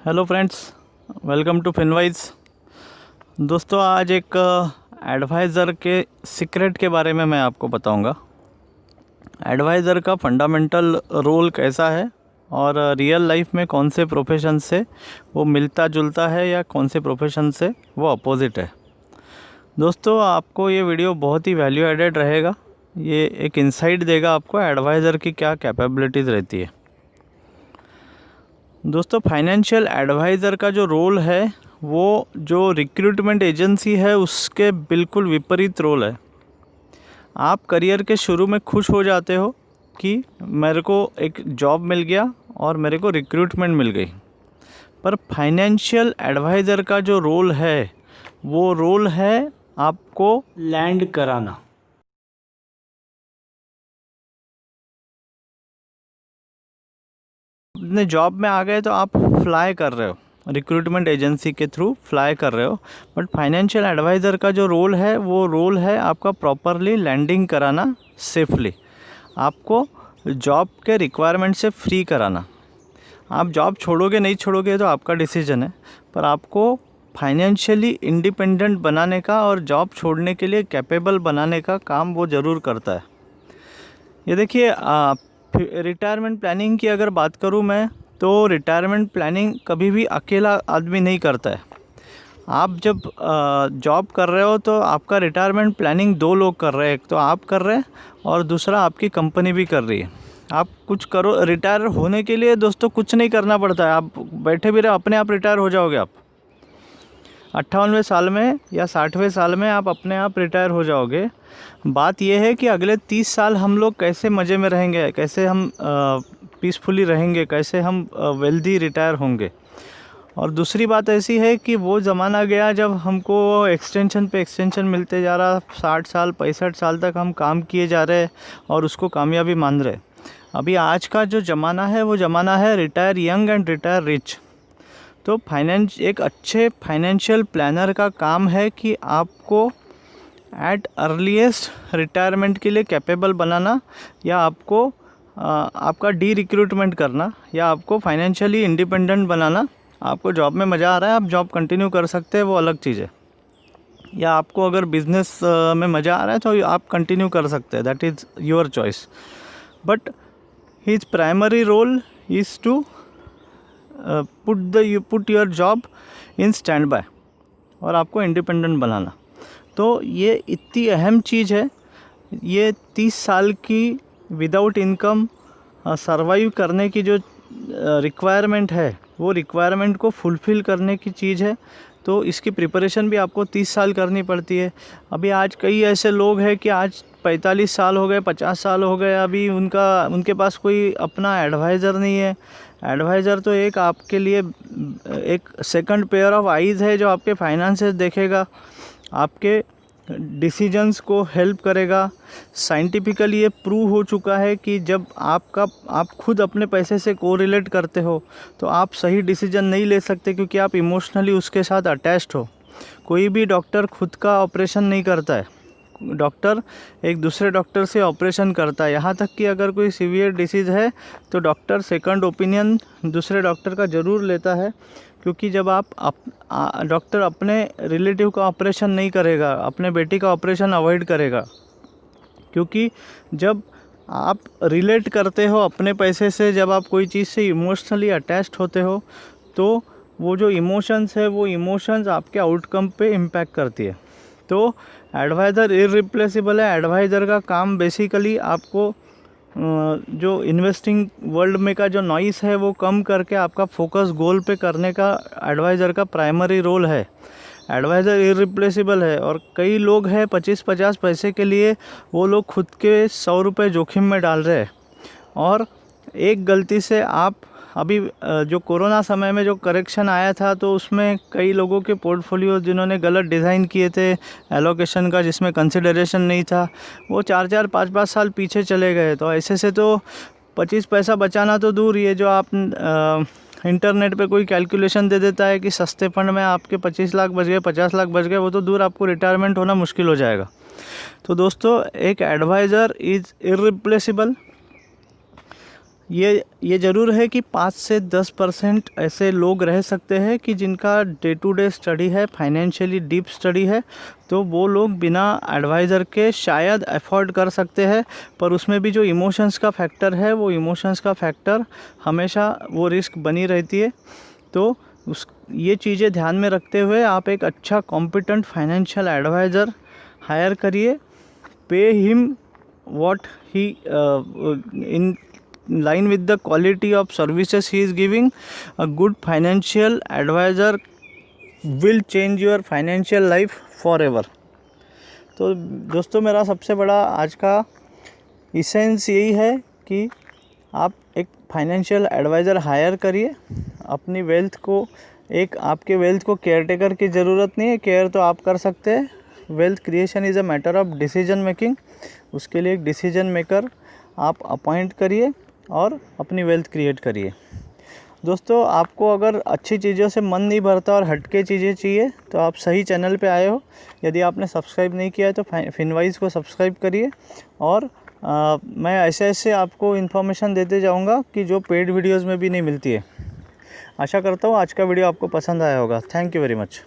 Hello friends, welcome to Finwise. दोस्तों, आज एक एडवाइज़र के सीक्रेट के बारे में मैं आपको बताऊंगा। एडवाइज़र का फंडामेंटल रोल कैसा है और रियल लाइफ में कौन से प्रोफेशन से वो मिलता जुलता है या कौन से प्रोफेशन से वो अपोजिट है। दोस्तों, आपको ये वीडियो बहुत ही वैल्यू एडेड रहेगा। ये एक इंसाइट देगा आपको एडवाइज़र की क्या कैपेबिलिटीज़ रहती है। दोस्तों, फाइनेंशियल एडवाइज़र का जो रोल है वो जो रिक्रूटमेंट एजेंसी है उसके बिल्कुल विपरीत रोल है। आप करियर के शुरू में खुश हो जाते हो कि मेरे को एक जॉब मिल गया और मेरे को रिक्रूटमेंट मिल गई, पर फाइनेंशियल एडवाइज़र का जो रोल है वो रोल है आपको लैंड कराना। अपने जॉब में आ गए तो आप फ्लाई कर रहे हो, रिक्रूटमेंट एजेंसी के थ्रू फ्लाई कर रहे हो। बट फाइनेंशियल एडवाइज़र का जो रोल है वो रोल है आपका प्रॉपरली लैंडिंग कराना, सेफली आपको जॉब के रिक्वायरमेंट से फ्री कराना। आप जॉब छोड़ोगे नहीं छोड़ोगे तो आपका डिसीजन है, पर आपको फाइनेंशियली इंडिपेंडेंट बनाने का और जॉब छोड़ने के लिए कैपेबल बनाने का काम वो ज़रूर करता है। ये देखिए, रिटायरमेंट प्लानिंग की अगर बात करूँ मैं, तो रिटायरमेंट प्लानिंग कभी भी अकेला आदमी नहीं करता है। आप जब जॉब कर रहे हो तो आपका रिटायरमेंट प्लानिंग दो लोग कर रहे हैं, एक तो आप कर रहे हैं और दूसरा आपकी कंपनी भी कर रही है। आप कुछ करो, रिटायर होने के लिए दोस्तों कुछ नहीं करना पड़ता है। आप बैठे भी रहे, अपने आप रिटायर हो जाओगे। आप 58वें साल में या 60वें साल में आप अपने आप रिटायर हो जाओगे। बात यह है कि अगले 30 साल हम लोग कैसे मज़े में रहेंगे, कैसे हम पीसफुली रहेंगे, कैसे हम वेल्दी रिटायर होंगे। और दूसरी बात ऐसी है कि वो ज़माना गया जब हमको एक्सटेंशन पे एक्सटेंशन मिलते जा रहा, 60 साल 65 साल तक हम काम किए जा रहे और उसको कामयाबी मान रहे। अभी आज का जो ज़माना है वो ज़माना है retire young and retire rich. तो एक अच्छे फाइनेंशियल प्लानर का काम है कि आपको एट अर्लीस्ट रिटायरमेंट के लिए कैपेबल बनाना, या आपको आपका डी रिक्रूटमेंट करना, या आपको फाइनेंशियली इंडिपेंडेंट बनाना। आपको जॉब में मज़ा आ रहा है, आप जॉब कंटिन्यू कर सकते हैं, वो अलग चीज़ है। या आपको अगर बिज़नेस में मज़ा आ रहा है तो आप कंटिन्यू कर सकते हैं, that is your choice. But his primary role is to put your job in standby और आपको इंडिपेंडेंट बनाना। तो ये इतनी अहम चीज़ है। ये 30 साल की विदाउट इनकम सर्वाइव करने की जो रिक्वायरमेंट है वो रिक्वायरमेंट को फुलफ़िल करने की चीज़ है। तो इसकी प्रिपरेशन भी आपको 30 साल करनी पड़ती है। अभी आज कई ऐसे लोग हैं कि आज 45 साल हो गए, 50 साल हो गए, अभी उनके पास कोई अपना एडवाइज़र नहीं है। एडवाइज़र तो एक आपके लिए एक सेकंड पेयर ऑफ आईज़ है जो आपके फाइनेंसेस देखेगा, आपके डिसीजंस को हेल्प करेगा। साइंटिफिकली ये प्रूव हो चुका है कि जब आप खुद अपने पैसे से कोरिलेट करते हो तो आप सही डिसीजन नहीं ले सकते, क्योंकि आप इमोशनली उसके साथ अटैच्ड हो। कोई भी डॉक्टर खुद का ऑपरेशन नहीं करता है, डॉक्टर एक दूसरे डॉक्टर से ऑपरेशन करता है। यहाँ तक कि अगर कोई सीवियर डिसीज़ है तो डॉक्टर सेकंड ओपिनियन दूसरे डॉक्टर का ज़रूर लेता है, क्योंकि जब डॉक्टर अपने रिलेटिव का ऑपरेशन नहीं करेगा, अपने बेटी का ऑपरेशन अवॉइड करेगा। क्योंकि जब आप रिलेट करते हो अपने पैसे से, जब आप कोई चीज़ से इमोशनली अटैच्ड होते हो, तो वो जो इमोशंस है वो इमोशंस आपके आउटकम पे इम्पैक्ट करती है। तो एडवाइज़र इररिप्लेसेबल है। एडवाइज़र का काम बेसिकली आपको जो इन्वेस्टिंग वर्ल्ड में का जो नॉइस है वो कम करके आपका फोकस गोल पे करने का एडवाइज़र का प्राइमरी रोल है। एडवाइज़र इररिप्लेसेबल है। और कई लोग हैं 25-50 पैसे के लिए वो लोग खुद के 100 रुपये जोखिम में डाल रहे हैं। और एक गलती से आप अभी जो कोरोना समय में जो करेक्शन आया था तो उसमें कई लोगों के पोर्टफोलियो जिन्होंने गलत डिज़ाइन किए थे एलोकेशन का, जिसमें कंसिडरेशन नहीं था, वो 4-4 5-5 साल पीछे चले गए। तो ऐसे से तो 25 पैसा बचाना तो दूर, ये जो आप इंटरनेट पे कोई कैलकुलेशन दे देता है कि सस्ते फंड में आपके 25 लाख बच गए, 50 लाख बच गए, वो तो दूर, आपको रिटायरमेंट होना मुश्किल हो जाएगा। तो दोस्तों, एक एडवाइज़र इज़ इररिप्लेसेबल। ये ज़रूर है कि 5 से 10% ऐसे लोग रह सकते हैं कि जिनका डे टू डे स्टडी है, फाइनेंशियली डीप स्टडी है, तो वो लोग बिना एडवाइज़र के शायद अफोर्ड कर सकते हैं। पर उसमें भी जो इमोशंस का फैक्टर है, वो इमोशंस का फैक्टर हमेशा वो रिस्क बनी रहती है। तो ये चीज़ें ध्यान में रखते हुए आप एक अच्छा कॉम्पिटेंट फाइनेंशियल एडवाइज़र हायर करिए। Pay him what he in line with the quality of services he is giving. A good financial advisor will change your financial life forever. तो दोस्तों, मेरा सबसे बड़ा आज का इसेंस यही है कि आप एक फाइनेंशियल एडवाइज़र हायर करिए। अपनी वेल्थ को, एक आपके वेल्थ को केयर टेकर की ज़रूरत नहीं है, केयर तो आप कर सकते हैं। Wealth creation is a matter of decision making. उसके लिए एक डिसीजन मेकर आप अपॉइंट करिए और अपनी वेल्थ क्रिएट करिए। दोस्तों, आपको अगर अच्छी चीज़ों से मन नहीं भरता और हटके चीज़ें चाहिए तो आप सही चैनल पे आए हो। यदि आपने सब्सक्राइब नहीं किया है तो फिनवाइज को सब्सक्राइब करिए। और मैं ऐसे ऐसे आपको इन्फॉर्मेशन देते जाऊंगा कि जो पेड वीडियोज़ में भी नहीं मिलती है। आशा करता हूँ आज का वीडियो आपको पसंद आया होगा। Thank you very much.